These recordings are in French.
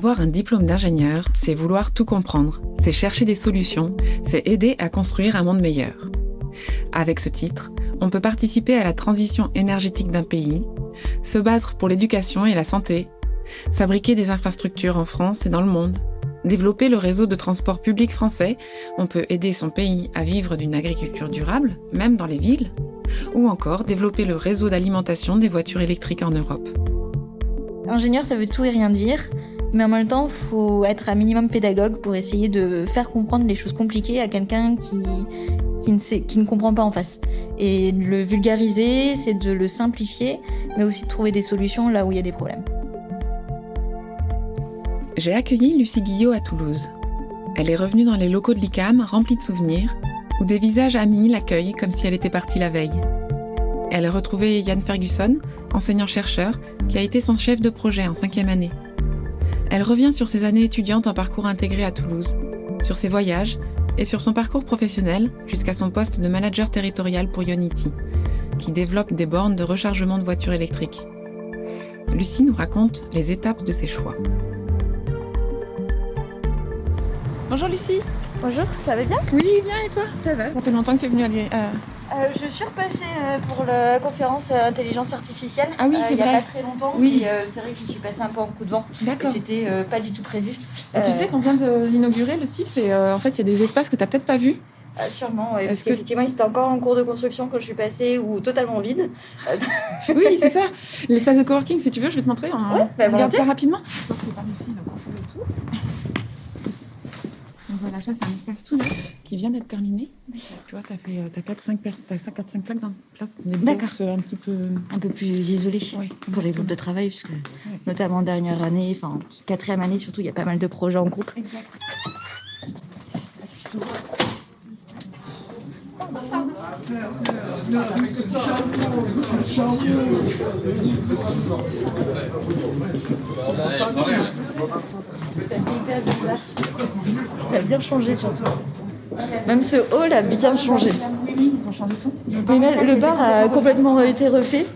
Avoir un diplôme d'ingénieur, c'est vouloir tout comprendre, c'est chercher des solutions, c'est aider à construire un monde meilleur. Avec ce titre, on peut participer à la transition énergétique d'un pays, se battre pour l'éducation et la santé, fabriquer des infrastructures en France et dans le monde, développer le réseau de transport public français, on peut aider son pays à vivre d'une agriculture durable, même dans les villes, ou encore développer le réseau d'alimentation des voitures électriques en Europe. Ingénieur, ça veut tout et rien dire, mais en même temps, il faut être un minimum pédagogue pour essayer de faire comprendre les choses compliquées à quelqu'un qui ne comprend pas en face. Et le vulgariser, c'est de le simplifier, mais aussi de trouver des solutions là où il y a des problèmes. J'ai accueilli Lucie Guillot à Toulouse. Elle est revenue dans les locaux de l'ICAM remplis de souvenirs, où des visages amis l'accueillent comme si elle était partie la veille. Elle a retrouvé Yann Ferguson, enseignant-chercheur, qui a été son chef de projet en 5e année. Elle revient sur ses années étudiantes en parcours intégré à Toulouse, sur ses voyages et sur son parcours professionnel jusqu'à son poste de manager territorial pour Ionity, qui développe des bornes de rechargement de voitures électriques. Lucie nous raconte les étapes de ses choix. Bonjour Lucie. Bonjour, ça va bien ? Oui, bien et toi ? Ça va. Ça fait longtemps que tu es venue aller... Je suis repassée pour la conférence intelligence artificielle. Ah oui, c'est il y a vrai. pas très longtemps. Oui. Et, c'est vrai que j'y suis passée un peu en coup de vent. D'accord. Et c'était pas du tout prévu. Tu sais qu'on vient de l'inaugurer le site et en fait il y a des espaces que tu n'as peut-être pas vus. Sûrement, ouais, parce Est-ce que- qu'effectivement, il était encore en cours de construction quand je suis passée ou totalement vide. Oui, c'est ça. L'espace de coworking, si tu veux, je vais te montrer. On Ouais, regarde volontiers. ça rapidement. Donc c'est par ici, donc on fait le tour. Donc voilà, ça c'est un espace tout neuf qui vient d'être terminé. Tu vois, ça fait t'as 4-5 plaques dans place. Des D'accord. box un petit peu. Un peu plus isolé Oui. pour les groupes de travail, puisque notamment dernière année, enfin 4e année surtout, il y a pas mal de projets en groupe. Exact. Ça a bien changé surtout. Même ce hall a bien changé. Oui, ils ont changé tout. Mais même le bar a complètement été refait.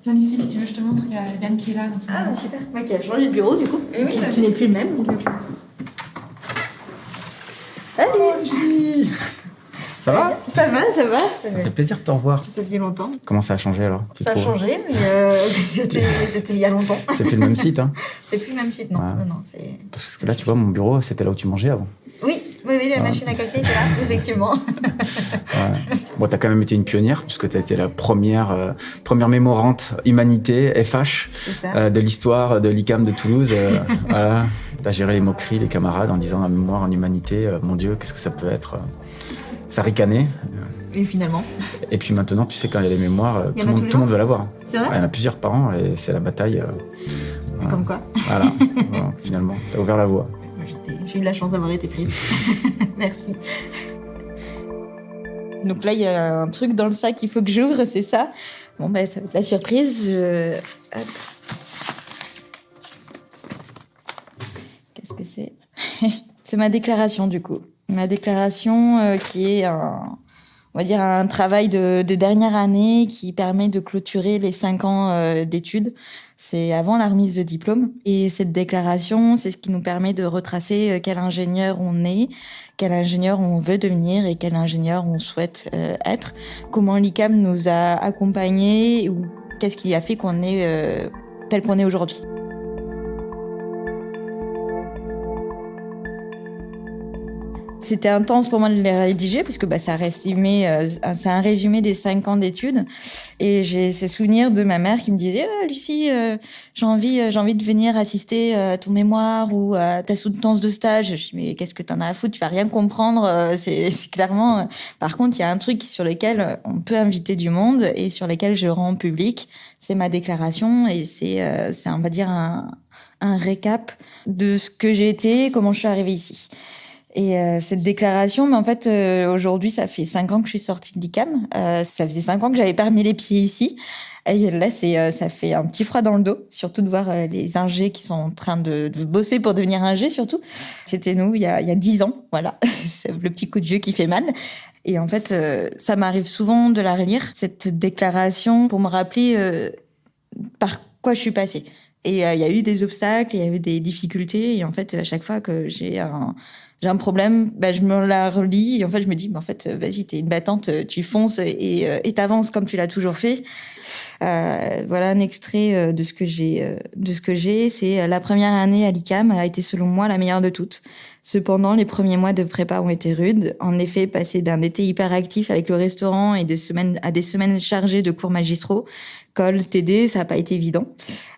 Tiens, Lucie, si tu veux, je te montre. Il y a Yann qui est là dans ce moment. Super. Ouais, qui a changé de bureau du coup, qui n'est plus le même. Salut. Ça va? Ça va, ça va. Ça fait plaisir de te revoir. Ça faisait longtemps. Comment ça a changé alors? Tu Ça a trouves changé, mais c'était il y a longtemps. C'est plus le même site, hein? C'est plus le même site, non. Ouais. Non, c'est... Parce que là, tu vois, mon bureau, c'était là où tu mangeais avant. Oui, la machine à café était là, effectivement. Ouais. Bon, t'as quand même été une pionnière, puisque t'as été la première mémorante humanité, FH, C'est ça. de l'histoire de l'ICAM de Toulouse. Voilà. T'as géré les moqueries des camarades en disant la mémoire en humanité, mon Dieu, qu'est-ce que ça peut être? Ça ricanait. Et finalement. Et puis maintenant, tu sais, quand il y a des mémoires, Il y tout en a le tous les monde ans veut l'avoir. C'est vrai? Ouais, il y en a plusieurs par an et c'est la bataille. Voilà. Comme quoi. Voilà. Bon, finalement, t'as ouvert la voie. J'ai eu la chance d'avoir été prise. Merci. Donc là, il y a un truc dans le sac qu'il faut que j'ouvre, c'est ça. Bon, ben, ça va être la surprise. Hop. Qu'est-ce que c'est? C'est ma déclaration, du coup. Ma déclaration qui est on va dire un travail de dernière année qui permet de clôturer les 5 ans d'études. C'est avant la remise de diplôme. Et cette déclaration, c'est ce qui nous permet de retracer quel ingénieur on est, quel ingénieur on veut devenir et quel ingénieur on souhaite être. Comment l'ICAM nous a accompagnés ou qu'est-ce qui a fait qu'on est tel qu'on est aujourd'hui. C'était intense pour moi de les rédiger parce que c'est un résumé des 5 ans d'études. Et j'ai ce souvenir de ma mère qui me disait Lucie, j'ai envie de venir assister à ton mémoire ou à ta soutenance de stage. Je dis mais qu'est-ce que t'en as à foutre, tu vas rien comprendre. C'est clairement. Par contre, il y a un truc sur lequel on peut inviter du monde et sur lequel je rends public. C'est ma déclaration et c'est on va dire un récap de ce que j'ai été, comment je suis arrivée ici. Et cette déclaration, mais en fait, aujourd'hui, ça fait 5 ans que je suis sortie de l'ICAM. Ça faisait 5 ans que j'avais pas remis les pieds ici. Et là, ça fait un petit froid dans le dos, surtout de voir les ingés qui sont en train de bosser pour devenir ingés, surtout. C'était nous, il y a 10 ans, voilà. C'est le petit coup de vieux qui fait mal. Et en fait, ça m'arrive souvent de la relire, cette déclaration, pour me rappeler par quoi je suis passée. Et il y a eu des obstacles, il y a eu des difficultés. Et en fait, à chaque fois que j'ai un problème, je me la relis. Et en fait, je me dis, en fait, vas-y, t'es une battante, tu fonces et t'avances comme tu l'as toujours fait. Voilà un extrait de ce que j'ai. C'est la première année à l'ICAM a été selon moi la meilleure de toutes. Cependant, les premiers mois de prépa ont été rudes. En effet, passer d'un été hyper actif avec le restaurant et des semaines chargées de cours magistraux, colle, TD, ça n'a pas été évident.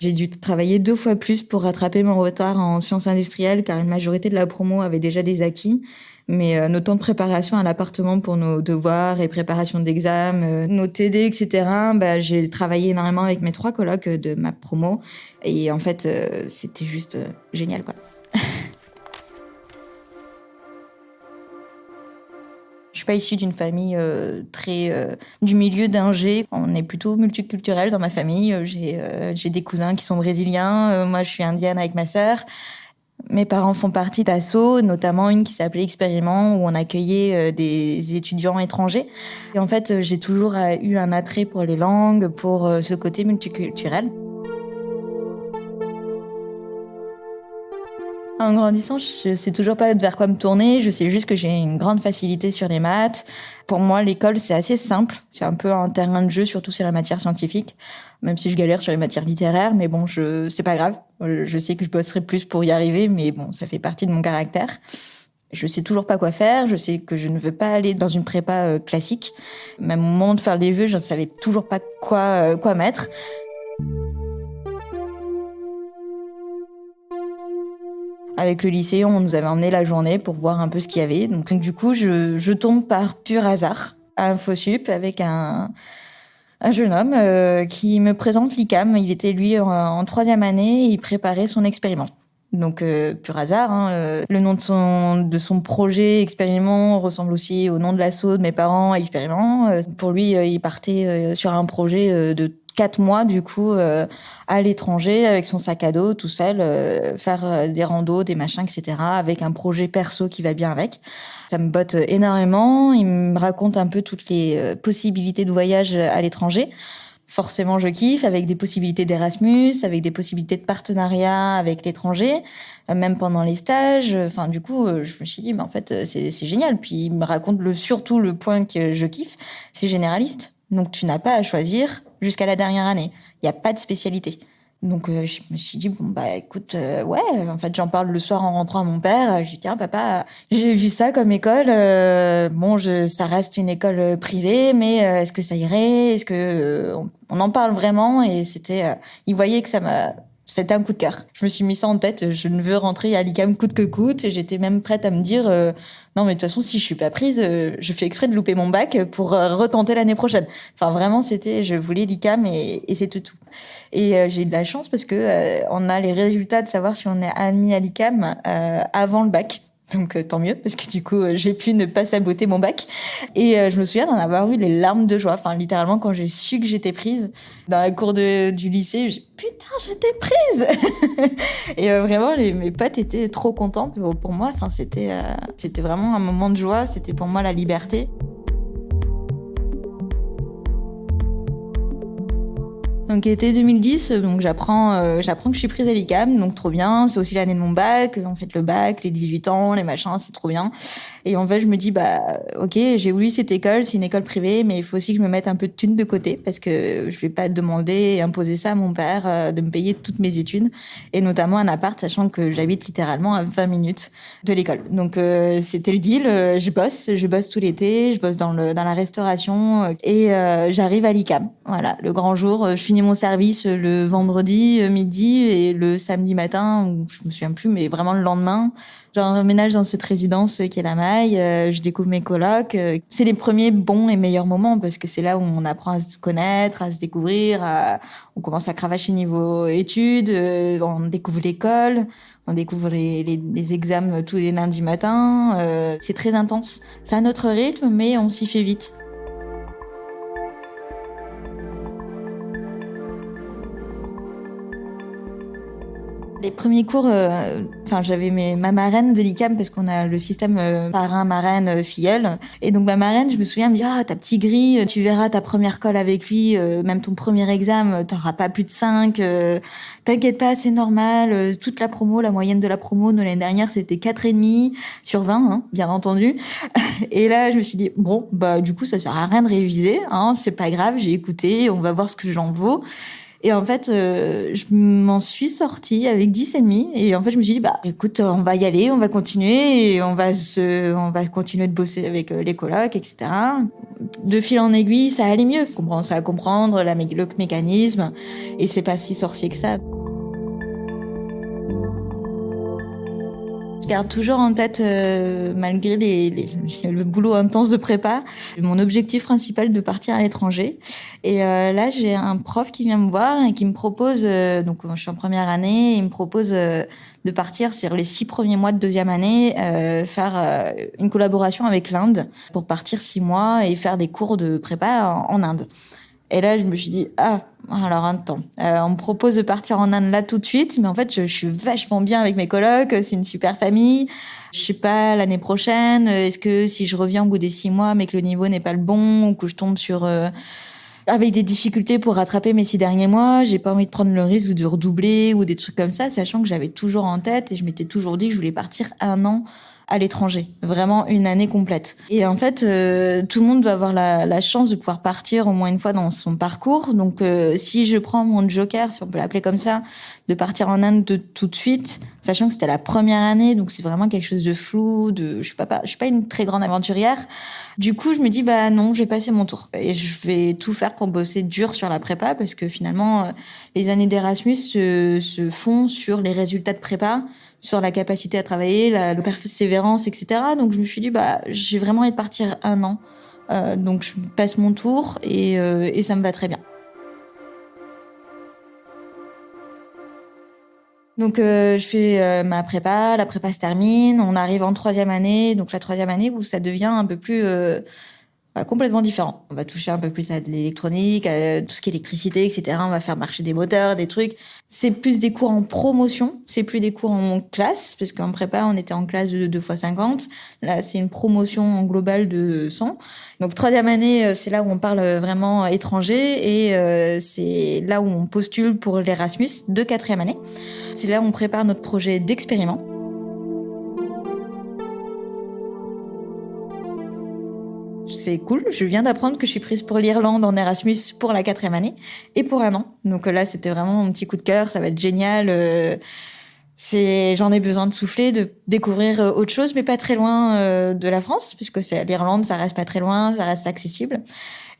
J'ai dû travailler 2 fois plus pour rattraper mon retard en sciences industrielles car une majorité de la promo avait déjà des acquis. Mais nos temps de préparation à l'appartement pour nos devoirs et préparation d'examen, nos TD, etc., j'ai travaillé énormément avec mes 3 colocs de ma promo. Et en fait, c'était juste génial, quoi. Je suis pas issue d'une famille très du milieu d'ingé. On est plutôt multiculturel dans ma famille. J'ai des cousins qui sont brésiliens. Moi, je suis indienne avec ma sœur. Mes parents font partie d'assauts, notamment une qui s'appelait Expériment, où on accueillait des étudiants étrangers. Et en fait, j'ai toujours eu un attrait pour les langues, pour ce côté multiculturel. En grandissant, je sais toujours pas vers quoi me tourner. Je sais juste que j'ai une grande facilité sur les maths. Pour moi, l'école, c'est assez simple. C'est un peu un terrain de jeu, surtout sur la matière scientifique. Même si je galère sur les matières littéraires, mais bon, c'est pas grave. Je sais que je bosserai plus pour y arriver, mais bon, ça fait partie de mon caractère. Je sais toujours pas quoi faire. Je sais que je ne veux pas aller dans une prépa classique. Même au moment de faire les vœux, je ne savais toujours pas quoi mettre. Avec le lycée, on nous avait emmené la journée pour voir un peu ce qu'il y avait. Donc du coup, je tombe par pur hasard à InfoSup avec un jeune homme qui me présente l'ICAM. Il était, lui, en 3e année et il préparait son expériment. Donc, pur hasard. Le nom de son projet, Expériment, ressemble aussi au nom de l'assaut de mes parents, Expériment. Pour lui, il partait sur un projet de 4 mois, du coup, à l'étranger, avec son sac à dos, tout seul, faire des randos, des machins, etc., avec un projet perso qui va bien avec. Ça me botte énormément. Il me raconte un peu toutes les possibilités de voyage à l'étranger. Forcément, je kiffe, avec des possibilités d'Erasmus, avec des possibilités de partenariat avec l'étranger, même pendant les stages. Enfin, du coup, je me suis dit, en fait, c'est génial. Puis il me raconte surtout le point que je kiffe, c'est généraliste. Donc, tu n'as pas à choisir jusqu'à la dernière année. Il n'y a pas de spécialité. Donc, je me suis dit, écoute, ouais, en fait, j'en parle le soir en rentrant à mon père. Je lui dis, tiens, papa, j'ai vu ça comme école. Ça reste une école privée, mais est-ce que ça irait? Est-ce que on en parle vraiment? Et il voyait que c'était un coup de cœur. Je me suis mis ça en tête. Je ne veux rentrer à l'ICAM coûte que coûte. Et j'étais même prête à me dire, non, mais de toute façon, si je suis pas prise, je fais exprès de louper mon bac pour retenter l'année prochaine. Enfin, vraiment, je voulais l'ICAM et c'était tout. Et j'ai eu de la chance parce que on a les résultats de savoir si on est admis à l'ICAM avant le bac. Donc tant mieux, parce que du coup, j'ai pu ne pas saboter mon bac. Et je me souviens d'en avoir eu les larmes de joie. Enfin, littéralement, quand j'ai su que j'étais prise dans la cour du lycée, putain, j'étais prise. Et vraiment, mes potes étaient trop contents pour moi. Enfin, c'était vraiment un moment de joie. C'était pour moi la liberté. Donc été 2010, donc j'apprends que je suis prise à l'ICAM, donc trop bien, c'est aussi l'année de mon bac, en fait le bac, les 18 ans, les machins, c'est trop bien. Et en fait, je me dis OK, j'ai voulu cette école, c'est une école privée, mais il faut aussi que je me mette un peu de thunes de côté parce que je vais pas demander et imposer ça à mon père de me payer toutes mes études et notamment un appart sachant que j'habite littéralement à 20 minutes de l'école. Donc c'était le deal, je bosse tout l'été, je bosse dans la restauration et j'arrive à l'ICAM. Voilà, le grand jour, je finis mon service le vendredi midi et le samedi matin, ou je me souviens plus, mais vraiment le lendemain, j'emménage dans cette résidence qui est la Maille, je découvre mes colocs. C'est les premiers bons et meilleurs moments parce que c'est là où on apprend à se connaître, à se découvrir, on commence à cravacher niveau études, on découvre l'école, on découvre les examens tous les lundis matins. C'est très intense. C'est à notre rythme, mais on s'y fait vite. Les premiers cours, j'avais ma marraine de l'ICAM parce qu'on a le système parrain, marraine, filleule. Et donc ma marraine, je me souviens me dire ta petit gris, tu verras ta première colle avec lui, même ton premier examen, t'auras pas plus de 5. T'inquiète pas, c'est normal. Toute la promo, la moyenne de la promo de l'année dernière, c'était 4,5 sur 20, hein, bien entendu. Et là, je me suis dit bon, du coup, ça sert à rien de réviser, hein, c'est pas grave, j'ai écouté, on va voir ce que j'en vaux. Et en fait, je m'en suis sortie avec 10,5. Et en fait, je me suis dit, écoute, on va y aller, on va continuer, et on va continuer de bosser avec les colocs, etc. De fil en aiguille, ça allait mieux. Je commençais à comprendre le mécanisme, et c'est pas si sorcier que ça. Je garde toujours en tête, malgré le boulot intense de prépa, mon objectif principal de partir à l'étranger. Et là, j'ai un prof qui vient me voir et qui me propose, donc je suis en première année, il me propose de partir sur les 6 premiers mois de deuxième année, faire une collaboration avec l'Inde pour partir 6 mois et faire des cours de prépa en Inde. Et là, je me suis dit, alors attends, on me propose de partir en Inde là tout de suite, mais en fait, je suis vachement bien avec mes colocs, c'est une super famille. Je sais pas, l'année prochaine, est-ce que si je reviens au bout des 6 mois, mais que le niveau n'est pas le bon, ou que je tombe avec des difficultés pour rattraper mes 6 derniers mois, j'ai pas envie de prendre le risque de redoubler ou des trucs comme ça, sachant que j'avais toujours en tête et je m'étais toujours dit que je voulais partir 1 an à l'étranger, vraiment une année complète. Et en fait, tout le monde doit avoir la chance de pouvoir partir au moins une fois dans son parcours. Donc, si je prends mon joker, si on peut l'appeler comme ça, de partir en Inde tout de suite, sachant que c'était la première année, donc c'est vraiment quelque chose de flou. Je suis pas une très grande aventurière. Du coup, je me dis non, je vais passer mon tour et je vais tout faire pour bosser dur sur la prépa parce que finalement, les années d'Erasmus se font sur les résultats de prépa, sur la capacité à travailler, la persévérance, etc. Donc je me suis dit j'ai vraiment envie de partir 1 an, donc je passe mon tour et ça me va très bien. Donc je fais ma prépa, la prépa se termine, on arrive en 3e année, donc la 3e année où ça devient un peu plus complètement différent. On va toucher un peu plus à de l'électronique, à tout ce qui est électricité, etc. On va faire marcher des moteurs, des trucs. C'est plus des cours en promotion, c'est plus des cours en classe, parce qu'en prépa, on était en classe de 2x50. Là, c'est une promotion en global de 100. Donc, 3e année, c'est là où on parle vraiment étranger et c'est là où on postule pour l'Erasmus de 4e année. C'est là où on prépare notre projet d'expériment. C'est cool, je viens d'apprendre que je suis prise pour l'Irlande en Erasmus pour la 4e année et pour 1 an. Donc là, c'était vraiment mon petit coup de cœur, ça va être génial. J'en ai besoin de souffler, de découvrir autre chose, mais pas très loin de la France, puisque c'est l'Irlande, ça reste pas très loin, ça reste accessible.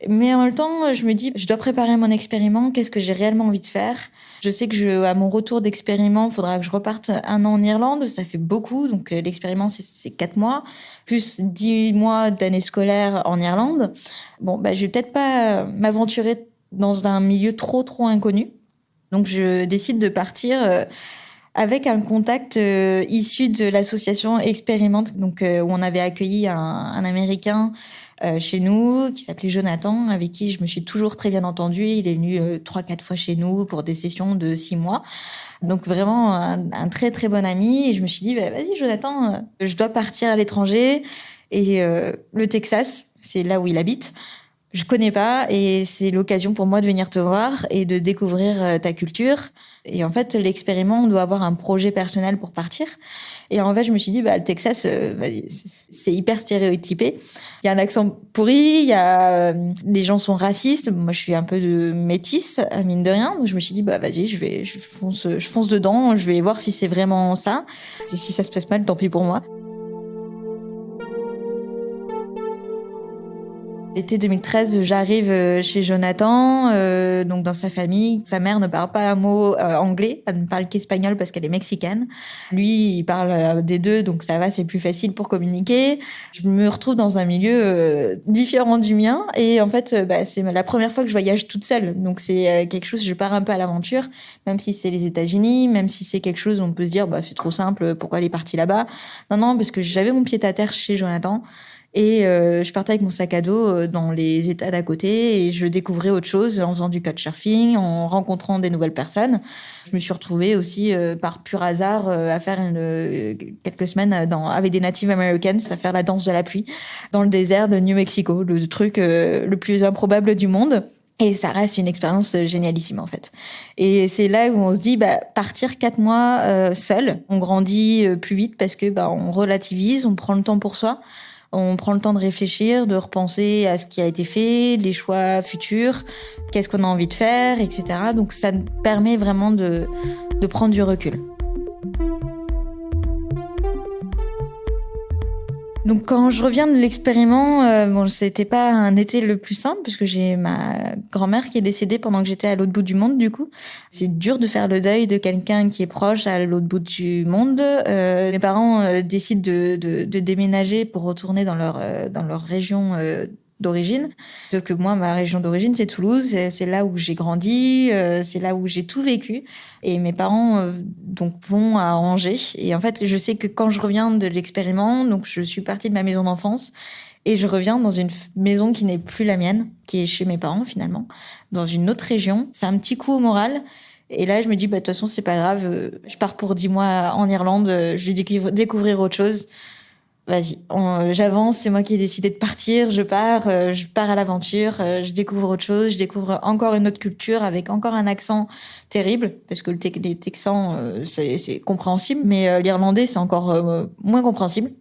Mais en même temps, je me dis, je dois préparer mon expériment, qu'est-ce que j'ai réellement envie de faire ? Je sais que à mon retour d'expériment, il faudra que je reparte 1 an en Irlande, ça fait beaucoup, donc l'expériment c'est 4 mois, plus 10 mois d'année scolaire en Irlande. Bon, je vais peut-être pas m'aventurer dans un milieu trop inconnu. Donc je décide de partir avec un contact issu de l'association Expérimente, donc où on avait accueilli un Américain chez nous qui s'appelait Jonathan, avec qui je me suis toujours très bien entendue. Il est venu 3-4 fois chez nous pour des sessions de 6 mois. Donc vraiment un très très bon ami. Et je me suis dit, vas-y Jonathan, je dois partir à l'étranger. Et le Texas, c'est là où il habite. Je connais pas et c'est l'occasion pour moi de venir te voir et de découvrir ta culture. Et en fait, l'expériment, on doit avoir un projet personnel pour partir. Et en fait, je me suis dit, le Texas, c'est hyper stéréotypé. Il y a un accent pourri, les gens sont racistes. Moi, je suis un peu de métisse, mine de rien. Donc, je me suis dit, vas-y, je fonce dedans. Je vais voir si c'est vraiment ça. Et si ça se passe mal, tant pis pour moi. L'été 2013, j'arrive chez Jonathan, donc dans sa famille. Sa mère ne parle pas un mot anglais, elle ne parle qu'espagnol parce qu'elle est mexicaine. Lui, il parle des deux, donc ça va, c'est plus facile pour communiquer. Je me retrouve dans un milieu différent du mien et en fait, c'est la première fois que je voyage toute seule. Donc c'est quelque chose, je pars un peu à l'aventure, même si c'est les États-Unis, même si c'est quelque chose, on peut se dire, c'est trop simple, pourquoi elle est partie là-bas ? Non, parce que j'avais mon pied à terre chez Jonathan. Et je partais avec mon sac à dos dans les États d'à côté et je découvrais autre chose en faisant du couchsurfing, en rencontrant des nouvelles personnes. Je me suis retrouvée aussi par pur hasard à faire quelques semaines avec des Native Americans à faire la danse de la pluie dans le désert de New Mexico, le truc le plus improbable du monde. Et ça reste une expérience génialissime en fait. Et c'est là où on se dit partir 4 mois seul, on grandit plus vite parce que on relativise, on prend le temps pour soi. On prend le temps de réfléchir, de repenser à ce qui a été fait, les choix futurs, qu'est-ce qu'on a envie de faire, etc. Donc ça nous permet vraiment de prendre du recul. Donc quand je reviens de l'expériment, c'était pas un été le plus simple puisque j'ai ma grand-mère qui est décédée pendant que j'étais à l'autre bout du monde du coup. C'est dur de faire le deuil de quelqu'un qui est proche à l'autre bout du monde. Mes parents décident de déménager pour retourner dans leur région d'origine. Sauf que moi, ma région d'origine, c'est Toulouse. C'est là où j'ai grandi, c'est là où j'ai tout vécu. Et mes parents donc vont à Angers. Et en fait, je sais que quand je reviens de l'expériment, donc je suis partie de ma maison d'enfance et je reviens dans une maison qui n'est plus la mienne, qui est chez mes parents finalement, dans une autre région. C'est un petit coup au moral. Et là, je me dis, de toute façon, c'est pas grave. Je pars pour 10 mois en Irlande. Je vais découvrir autre chose. Vas-y, j'avance, c'est moi qui ai décidé de partir, je pars à l'aventure, je découvre autre chose, je découvre encore une autre culture avec encore un accent terrible, parce que les Texans, c'est compréhensible, mais l'irlandais, c'est encore moins compréhensible.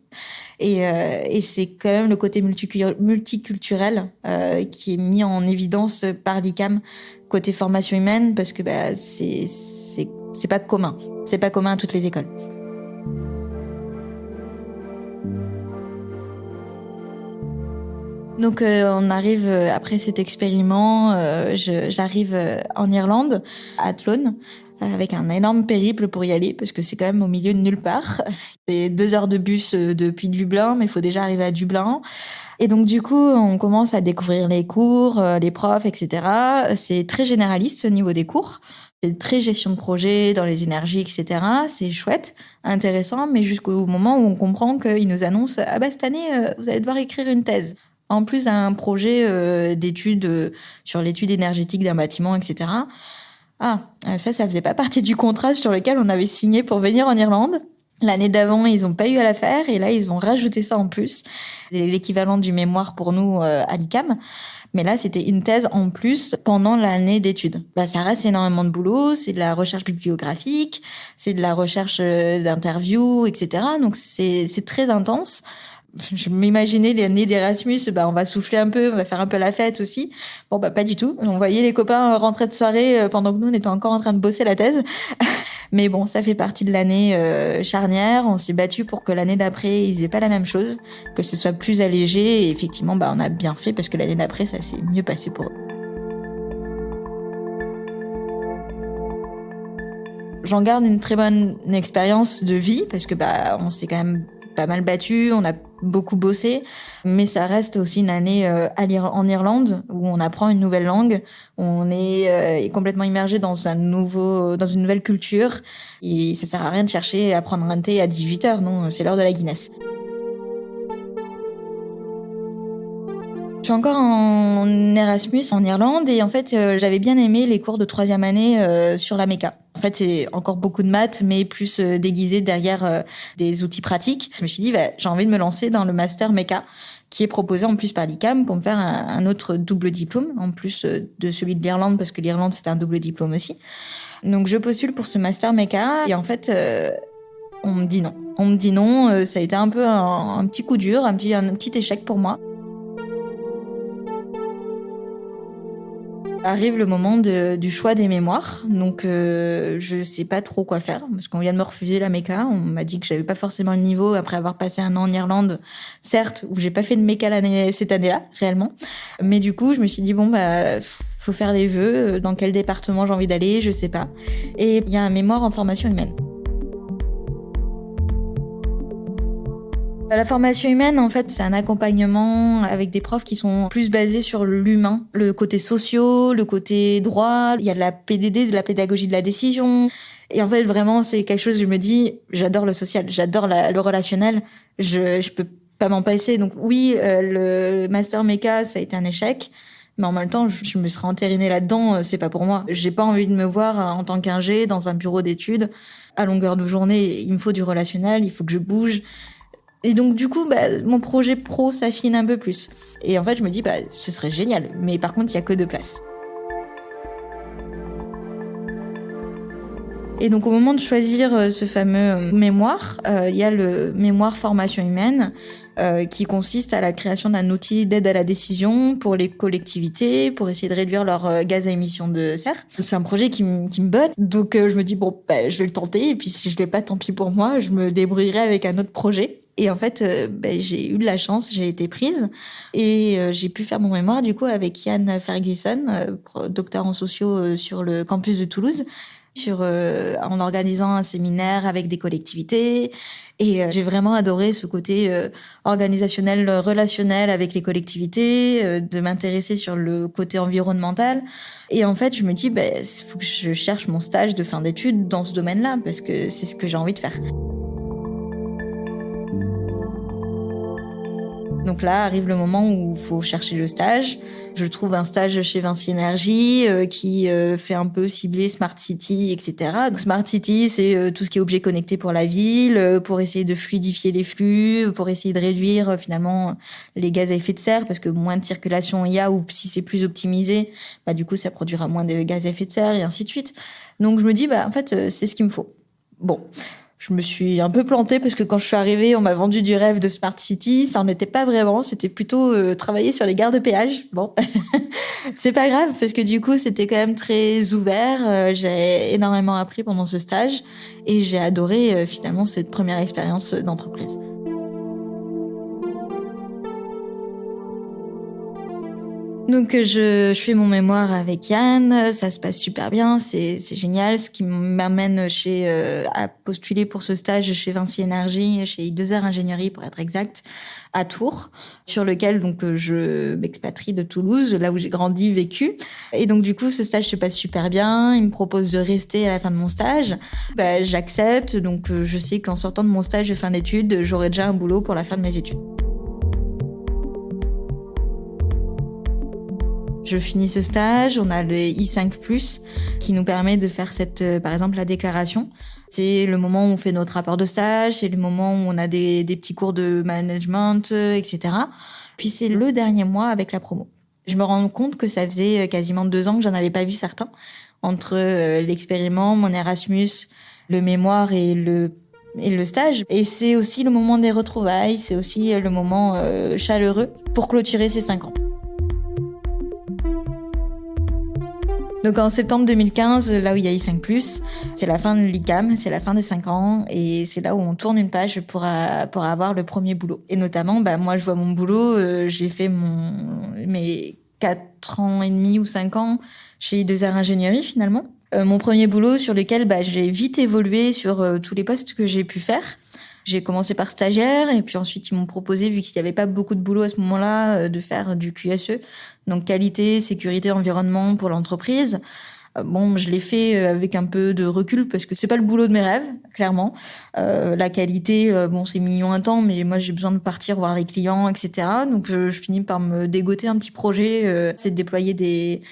Et c'est quand même le côté multiculturel qui est mis en évidence par l'ICAM, côté formation humaine, parce que c'est pas commun. C'est pas commun à toutes les écoles. Donc on arrive après cet expériment, j'arrive en Irlande, à Athlone, avec un énorme périple pour y aller parce que c'est quand même au milieu de nulle part. C'est 2 heures de bus depuis Dublin, mais il faut déjà arriver à Dublin. Et donc du coup, on commence à découvrir les cours, les profs, etc. C'est très généraliste au niveau des cours. C'est très gestion de projet dans les énergies, etc. C'est chouette, intéressant, mais jusqu'au moment où on comprend qu'ils nous annoncent « Ah bah cette année, vous allez devoir écrire une thèse ». En plus d'un projet d'études sur l'étude énergétique d'un bâtiment, etc. Ça faisait pas partie du contrat sur lequel on avait signé pour venir en Irlande. L'année d'avant, ils ont pas eu à la faire et là, ils ont rajouté ça en plus. C'est l'équivalent du mémoire pour nous à l'ICAM. Mais là, c'était une thèse en plus pendant l'année d'études. Ça reste énormément de boulot, c'est de la recherche bibliographique, c'est de la recherche d'interviews, etc. Donc, c'est très intense. Je m'imaginais l'année d'Erasmus, on va souffler un peu, on va faire un peu la fête aussi. Bon, pas du tout. On voyait les copains rentrer de soirée pendant que nous, on était encore en train de bosser la thèse. Mais bon, ça fait partie de l'année charnière. On s'est battu pour que l'année d'après, ils aient pas la même chose, que ce soit plus allégé. Et effectivement, on a bien fait parce que l'année d'après, ça s'est mieux passé pour eux. J'en garde une très bonne expérience de vie parce que on s'est quand même pas mal battu, on a beaucoup bossé, mais ça reste aussi une année en Irlande où on apprend une nouvelle langue, on est complètement immergé dans une nouvelle culture et ça sert à rien de chercher à prendre un thé à 18h, non, c'est l'heure de la Guinness. Je suis encore en Erasmus en Irlande et en fait j'avais bien aimé les cours de 3e année sur la méca. En fait c'est encore beaucoup de maths mais plus déguisé derrière des outils pratiques. Je me suis dit j'ai envie de me lancer dans le master méca qui est proposé en plus par l'ICAM pour me faire un autre double diplôme en plus de celui de l'Irlande parce que l'Irlande c'était un double diplôme aussi. Donc je postule pour ce master méca et en fait on me dit non. Ça a été un peu un petit coup dur, un petit échec pour moi. Arrive le moment du choix des mémoires, donc je sais pas trop quoi faire parce qu'on vient de me refuser la méca. On m'a dit que j'avais pas forcément le niveau après avoir passé un an en Irlande, certes où j'ai pas fait de méca cette année-là réellement, mais du coup je me suis dit faut faire des vœux. Dans quel département j'ai envie d'aller, je sais pas. Et il y a un mémoire en formation humaine. La formation humaine, en fait, c'est un accompagnement avec des profs qui sont plus basés sur l'humain, le côté socio, le côté droit. Il y a de la PDD, de la pédagogie de la décision. Et en fait, vraiment, c'est quelque chose, je me dis, j'adore le social, j'adore le relationnel. Je peux pas m'en passer. Donc oui, le master méca, ça a été un échec. Mais en même temps, je me serais entérinée là-dedans, c'est pas pour moi. J'ai pas envie de me voir en tant qu'ingé dans un bureau d'études à longueur de journée. Il me faut du relationnel, il faut que je bouge. Et donc du coup, mon projet pro s'affine un peu plus. Et en fait, je me dis, ce serait génial. Mais par contre, il y a que 2 places. Et donc au moment de choisir ce fameux mémoire, il y a le mémoire formation humaine qui consiste à la création d'un outil d'aide à la décision pour les collectivités, pour essayer de réduire leurs gaz à émissions de serre. C'est un projet qui me botte, donc je me dis je vais le tenter, et puis si je l'ai pas, tant pis pour moi, je me débrouillerai avec un autre projet. Et en fait, j'ai eu de la chance, j'ai été prise et j'ai pu faire mon mémoire du coup avec Yann Ferguson, docteur en sociaux sur le campus de Toulouse, en organisant un séminaire avec des collectivités. Et j'ai vraiment adoré ce côté organisationnel, relationnel avec les collectivités, de m'intéresser sur le côté environnemental. Et en fait, je me dis, il faut que je cherche mon stage de fin d'études dans ce domaine-là, parce que c'est ce que j'ai envie de faire. Donc là arrive le moment où il faut chercher le stage. Je trouve un stage chez Vinci Énergie qui fait un peu cibler Smart City, etc. Donc Smart City, c'est tout ce qui est objet connecté pour la ville, pour essayer de fluidifier les flux, pour essayer de réduire finalement les gaz à effet de serre, parce que moins de circulation il y a, ou si c'est plus optimisé, du coup ça produira moins de gaz à effet de serre, et ainsi de suite. Donc je me dis, en fait, c'est ce qu'il me faut. Bon. Je me suis un peu plantée parce que quand je suis arrivée, on m'a vendu du rêve de Smart City. Ça en était pas vraiment. C'était plutôt travailler sur les gares de péage. Bon, c'est pas grave parce que du coup, c'était quand même très ouvert. J'ai énormément appris pendant ce stage et j'ai adoré finalement cette première expérience d'entreprise. Donc je fais mon mémoire avec Yann, ça se passe super bien, c'est génial, ce qui m'amène à postuler pour ce stage chez Vinci Énergie, chez I2R Ingénierie pour être exact, à Tours, sur lequel donc je m'expatrie de Toulouse, là où j'ai grandi, vécu. Et donc du coup ce stage se passe super bien, il me propose de rester à la fin de mon stage, j'accepte, donc je sais qu'en sortant de mon stage de fin d'études, j'aurai déjà un boulot pour la fin de mes études. Je finis ce stage, on a le I5+, qui nous permet de faire par exemple, la déclaration. C'est le moment où on fait notre rapport de stage, c'est le moment où on a des petits cours de management, etc. Puis c'est le dernier mois avec la promo. Je me rends compte que ça faisait quasiment 2 ans que j'en avais pas vu certains. Entre l'expériment, mon Erasmus, le mémoire et le stage. Et c'est aussi le moment des retrouvailles, c'est aussi le moment chaleureux pour clôturer ces 5 ans. Donc en septembre 2015, là où il y a I5+, c'est la fin de l'ICAM, c'est la fin des 5 ans, et c'est là où on tourne une page pour avoir le premier boulot. Et notamment, moi je vois mon boulot, j'ai fait mes 4 ans et demi ou 5 ans chez I2R Ingénierie finalement. Mon premier boulot sur lequel j'ai vite évolué sur tous les postes que j'ai pu faire. J'ai commencé par stagiaire et puis ensuite ils m'ont proposé, vu qu'il n'y avait pas beaucoup de boulot à ce moment-là, de faire du QSE, donc qualité, sécurité, environnement pour l'entreprise. Je l'ai fait avec un peu de recul parce que c'est pas le boulot de mes rêves, clairement. La qualité, c'est mignon un temps, mais moi j'ai besoin de partir voir les clients, etc. Donc je finis par me dégoter un petit projet, c'est de déployer des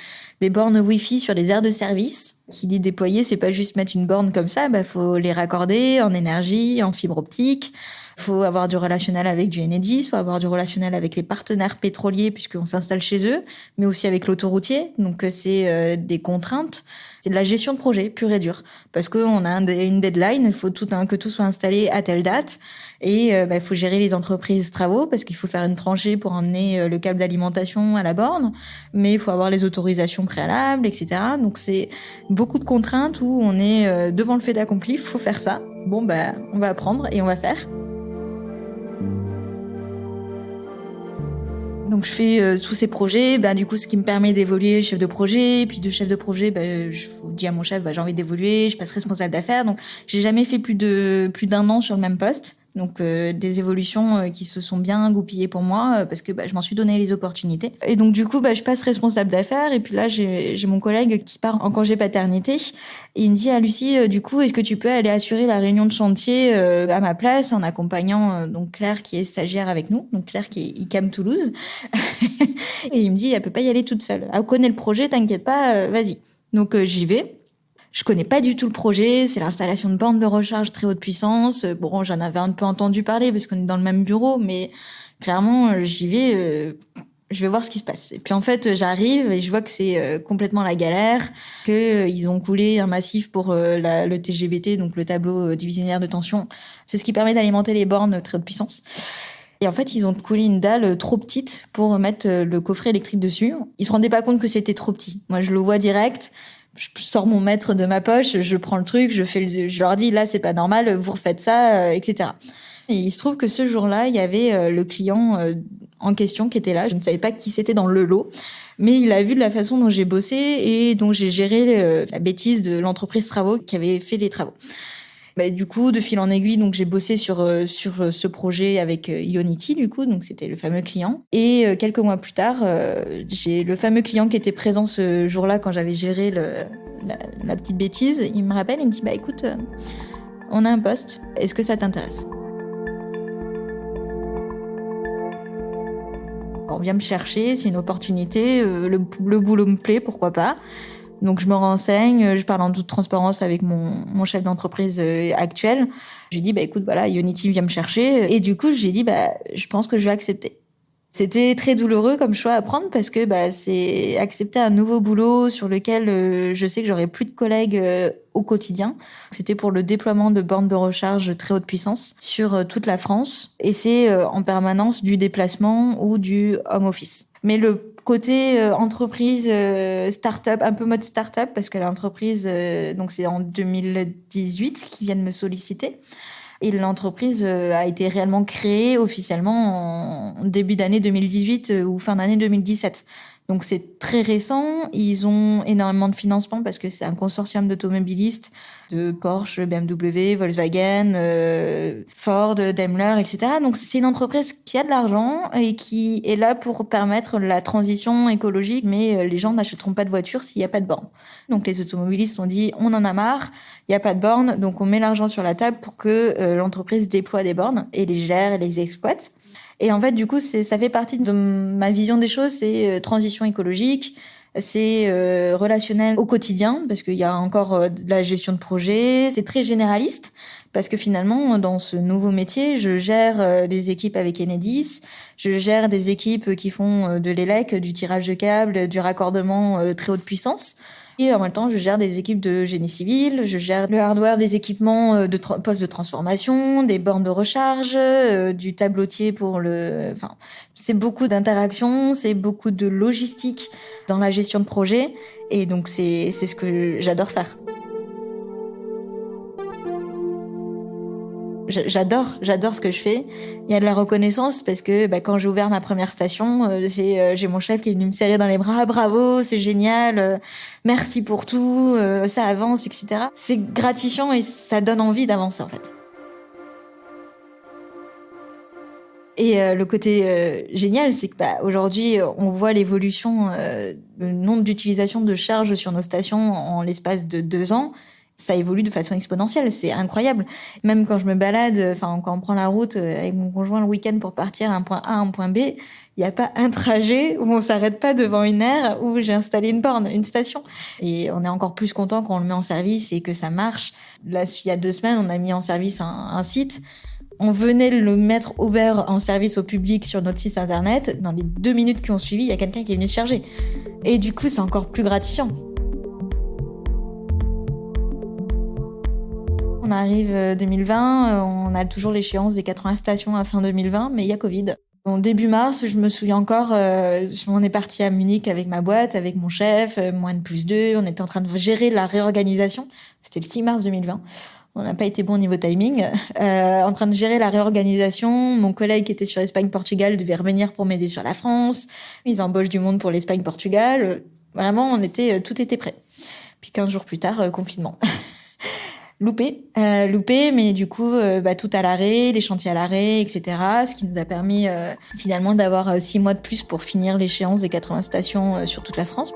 bornes Wi-Fi sur les aires de service. Qui dit déployer, c'est pas juste mettre une borne comme ça, faut les raccorder en énergie, en fibre optique. Faut avoir du relationnel avec du Enedis, faut avoir du relationnel avec les partenaires pétroliers puisqu'on s'installe chez eux, mais aussi avec l'autoroutier. Donc c'est des contraintes. C'est de la gestion de projet pure et dure parce qu'on a une deadline, il faut que tout soit installé à telle date et il faut gérer les entreprises travaux parce qu'il faut faire une tranchée pour emmener le câble d'alimentation à la borne, mais il faut avoir les autorisations préalables, etc. Donc c'est beaucoup de contraintes où on est devant le fait accompli, il faut faire ça. On va apprendre et on va faire. Donc je fais tous ces projets, du coup ce qui me permet d'évoluer chef de projet, puis de chef de projet, je dis à mon chef j'ai envie d'évoluer, je passe responsable d'affaires. Donc j'ai jamais fait plus d'1 an sur le même poste. Donc des évolutions qui se sont bien goupillées pour moi parce que je m'en suis donné les opportunités. Et donc du coup, je passe responsable d'affaires. Et puis là, j'ai mon collègue qui part en congé paternité. Et il me dit, Lucie, du coup, est-ce que tu peux aller assurer la réunion de chantier à ma place en accompagnant donc Claire qui est stagiaire avec nous, donc Claire qui est ICAM Toulouse. Et il me dit, elle peut pas y aller toute seule. Elle connaît le projet, t'inquiète pas, vas-y. Donc j'y vais. Je connais pas du tout le projet, c'est l'installation de bornes de recharge très haute puissance. Bon, j'en avais un peu entendu parler parce qu'on est dans le même bureau, mais clairement, j'y vais, je vais voir ce qui se passe. Et puis en fait, j'arrive et je vois que c'est complètement la galère, que ils ont coulé un massif pour le TGBT, donc le tableau divisionnaire de tension. C'est ce qui permet d'alimenter les bornes très haute puissance. Et en fait, ils ont coulé une dalle trop petite pour mettre le coffret électrique dessus. Ils se rendaient pas compte que c'était trop petit. Moi, je le vois direct. Je sors mon mètre de ma poche, je prends le truc, je leur dis là c'est pas normal, vous refaites ça, etc. Et il se trouve que ce jour-là, il y avait le client en question qui était là. Je ne savais pas qui c'était dans le lot, mais il a vu de la façon dont j'ai bossé et dont j'ai géré la bêtise de l'entreprise travaux qui avait fait les travaux. Du coup, de fil en aiguille, donc j'ai bossé sur ce projet avec Ionity, du coup, donc c'était le fameux client. Et quelques mois plus tard, j'ai le fameux client qui était présent ce jour-là quand j'avais géré la petite bêtise. Il me rappelle, il me dit, écoute, on a un poste, est-ce que ça t'intéresse ? On vient me chercher, c'est une opportunité, le boulot me plaît, pourquoi pas ? Donc je me renseigne, je parle en toute transparence avec mon chef d'entreprise actuel. Je lui dis écoute voilà, Ionity vient me chercher et du coup j'ai dit je pense que je vais accepter. C'était très douloureux comme choix à prendre parce que c'est accepter un nouveau boulot sur lequel je sais que j'aurai plus de collègues au quotidien. C'était pour le déploiement de bornes de recharge très haute puissance sur toute la France et c'est en permanence du déplacement ou du home office. Mais le côté entreprise start-up, un peu mode start-up, parce que l'entreprise, donc c'est en 2018 qu'ils viennent me solliciter. Et l'entreprise a été réellement créée officiellement en début d'année 2018 ou fin d'année 2017. Donc c'est très récent. Ils ont énormément de financement parce que c'est un consortium d'automobilistes de Porsche, BMW, Volkswagen, Ford, Daimler, etc. Donc c'est une entreprise qui a de l'argent et qui est là pour permettre la transition écologique, mais les gens n'achèteront pas de voiture s'il n'y a pas de borne. Donc les automobilistes ont dit on en a marre, il n'y a pas de borne, donc on met l'argent sur la table pour que l'entreprise déploie des bornes et les gère et les exploite. Et en fait, du coup, ça fait partie de ma vision des choses, c'est transition écologique, c'est relationnel au quotidien, parce qu'il y a encore de la gestion de projet, c'est très généraliste, parce que finalement, dans ce nouveau métier, je gère des équipes avec Enedis, je gère des équipes qui font de l'élec, du tirage de câbles, du raccordement très haute puissance. Et en même temps, je gère des équipes de génie civil, je gère le hardware des équipements de postes de transformation, des bornes de recharge, du tableautier pour Enfin, c'est beaucoup d'interactions, c'est beaucoup de logistique dans la gestion de projet. Et donc, c'est ce que j'adore faire. J'adore ce que je fais. Il y a de la reconnaissance parce que quand j'ai ouvert ma première station, j'ai mon chef qui est venu me serrer dans les bras. Bravo, c'est génial, merci pour tout, ça avance, etc. C'est gratifiant et ça donne envie d'avancer en fait. Et le côté génial, c'est que aujourd'hui, on voit l'évolution, le nombre d'utilisations de charges sur nos stations en l'espace de 2 ans. Ça évolue de façon exponentielle, c'est incroyable. Même quand je me balade, quand on prend la route avec mon conjoint le week-end pour partir à un point A, à un point B, il n'y a pas un trajet où on s'arrête pas devant une aire où j'ai installé une borne, une station. Et on est encore plus content quand on le met en service et que ça marche. Là, il y a 2 semaines, on a mis en service un site. On venait le mettre ouvert en service au public sur notre site internet. Dans les 2 minutes qui ont suivi, il y a quelqu'un qui est venu se charger. Et du coup, c'est encore plus gratifiant. On arrive 2020, on a toujours l'échéance des 80 stations à fin 2020, mais il y a Covid. En début mars, je me souviens encore, on est parti à Munich avec ma boîte, avec mon chef, moi N+2, on était en train de gérer la réorganisation. C'était le 6 mars 2020. On n'a pas été bon au niveau timing. En train de gérer la réorganisation, mon collègue qui était sur Espagne-Portugal devait revenir pour m'aider sur la France. Ils embauchent du monde pour l'Espagne-Portugal. Vraiment, tout était prêt. Puis 15 jours plus tard, confinement. loupé, mais du coup, tout à l'arrêt, les chantiers à l'arrêt, etc. Ce qui nous a permis finalement d'avoir 6 mois de plus pour finir l'échéance des 80 stations sur toute la France.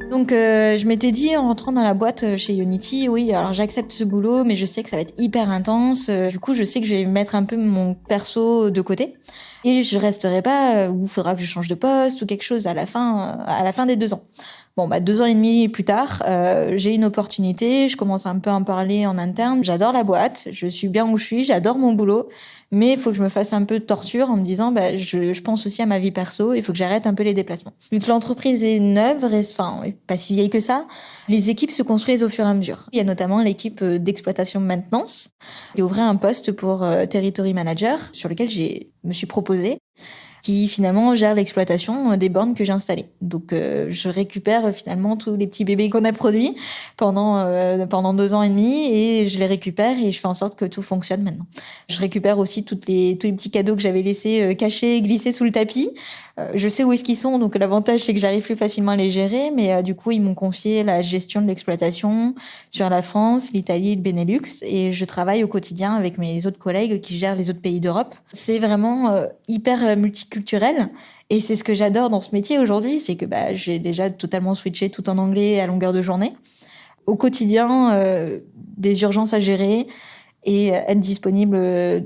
Donc je m'étais dit en rentrant dans la boîte chez Ionity, oui, alors j'accepte ce boulot, mais je sais que ça va être hyper intense. Du coup, je sais que je vais mettre un peu mon perso de côté et je resterai pas ou il faudra que je change de poste ou quelque chose à la fin des 2 ans. Bon, 2 ans et demi plus tard, j'ai une opportunité, je commence un peu à en parler en interne. J'adore la boîte, je suis bien où je suis, j'adore mon boulot, mais il faut que je me fasse un peu de torture en me disant, je pense aussi à ma vie perso, il faut que j'arrête un peu les déplacements. Vu que l'entreprise est neuve, pas si vieille que ça, les équipes se construisent au fur et à mesure. Il y a notamment l'équipe d'exploitation maintenance qui ouvrait un poste pour Territory Manager sur lequel me suis proposée, qui finalement gère l'exploitation des bornes que j'ai installées. Donc je récupère finalement tous les petits bébés qu'on a produits pendant 2 ans et demi et je les récupère et je fais en sorte que tout fonctionne maintenant. Je récupère aussi tous les petits cadeaux que j'avais laissés cachés, glissés sous le tapis. Je sais où est-ce qu'ils sont, donc l'avantage c'est que j'arrive plus facilement à les gérer, mais du coup ils m'ont confié la gestion de l'exploitation sur la France, l'Italie et le Benelux, et je travaille au quotidien avec mes autres collègues qui gèrent les autres pays d'Europe. C'est vraiment hyper multiculturel, et c'est ce que j'adore dans ce métier aujourd'hui, c'est que j'ai déjà totalement switché tout en anglais à longueur de journée. Au quotidien, des urgences à gérer, et être disponible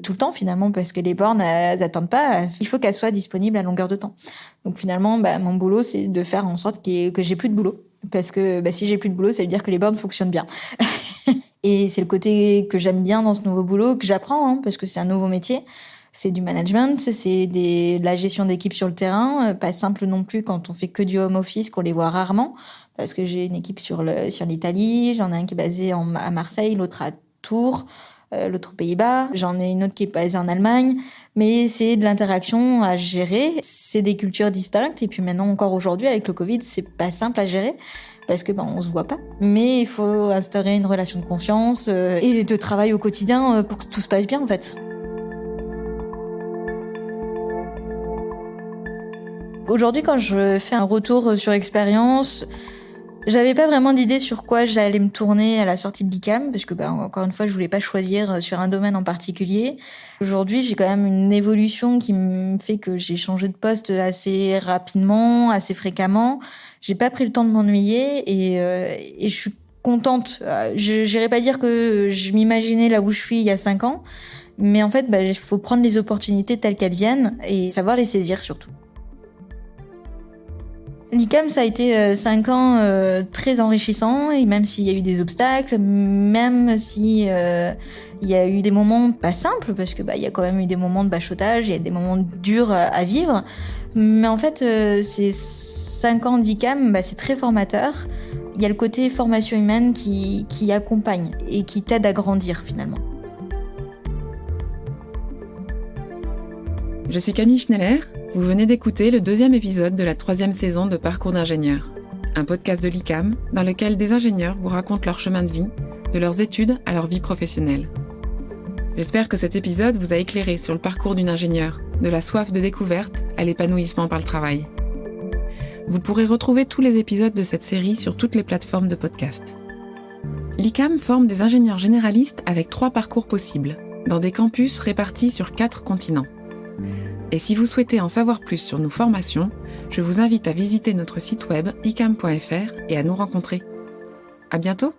tout le temps finalement parce que les bornes elles attendent pas, il faut qu'elles soient disponibles à longueur de temps. Donc finalement mon boulot c'est de faire en sorte que j'ai plus de boulot parce que si j'ai plus de boulot ça veut dire que les bornes fonctionnent bien. Et c'est le côté que j'aime bien dans ce nouveau boulot que j'apprends parce que c'est un nouveau métier. C'est du management, c'est de la gestion d'équipe sur le terrain, pas simple non plus quand on fait que du home office, qu'on les voit rarement, parce que j'ai une équipe sur l'Italie, j'en ai un qui est basé à Marseille, l'autre à Tours, l'autre aux Pays-Bas, j'en ai une autre qui est basée en Allemagne, mais c'est de l'interaction à gérer, c'est des cultures distinctes, et puis maintenant encore aujourd'hui avec le Covid, c'est pas simple à gérer, parce que on se voit pas. Mais il faut instaurer une relation de confiance et de travail au quotidien pour que tout se passe bien en fait. Aujourd'hui, quand je fais un retour sur expérience, j'avais pas vraiment d'idée sur quoi j'allais me tourner à la sortie de l'ICAM, parce que encore une fois, je voulais pas choisir sur un domaine en particulier. Aujourd'hui, j'ai quand même une évolution qui me fait que j'ai changé de poste assez rapidement, assez fréquemment. J'ai pas pris le temps de m'ennuyer et je suis contente. J'irais pas dire que je m'imaginais là où je suis il y a 5 ans, mais en fait, il faut prendre les opportunités telles qu'elles viennent et savoir les saisir surtout. L'ICAM, ça a été 5 ans très enrichissants, et même s'il y a eu des obstacles, même si il y a eu des moments pas simples, parce que il y a quand même eu des moments de bachotage, il y a des moments durs à vivre, mais en fait, ces 5 ans d'ICAM, c'est très formateur. Il y a le côté formation humaine qui accompagne et qui t'aide à grandir finalement. Je suis Camille Schneller, vous venez d'écouter le 2e épisode de la 3e saison de Parcours d'ingénieur, un podcast de l'ICAM dans lequel des ingénieurs vous racontent leur chemin de vie, de leurs études à leur vie professionnelle. J'espère que cet épisode vous a éclairé sur le parcours d'une ingénieure, de la soif de découverte à l'épanouissement par le travail. Vous pourrez retrouver tous les épisodes de cette série sur toutes les plateformes de podcast. L'ICAM forme des ingénieurs généralistes avec 3 parcours possibles, dans des campus répartis sur 4 continents. Et si vous souhaitez en savoir plus sur nos formations, je vous invite à visiter notre site web icam.fr et à nous rencontrer. À bientôt!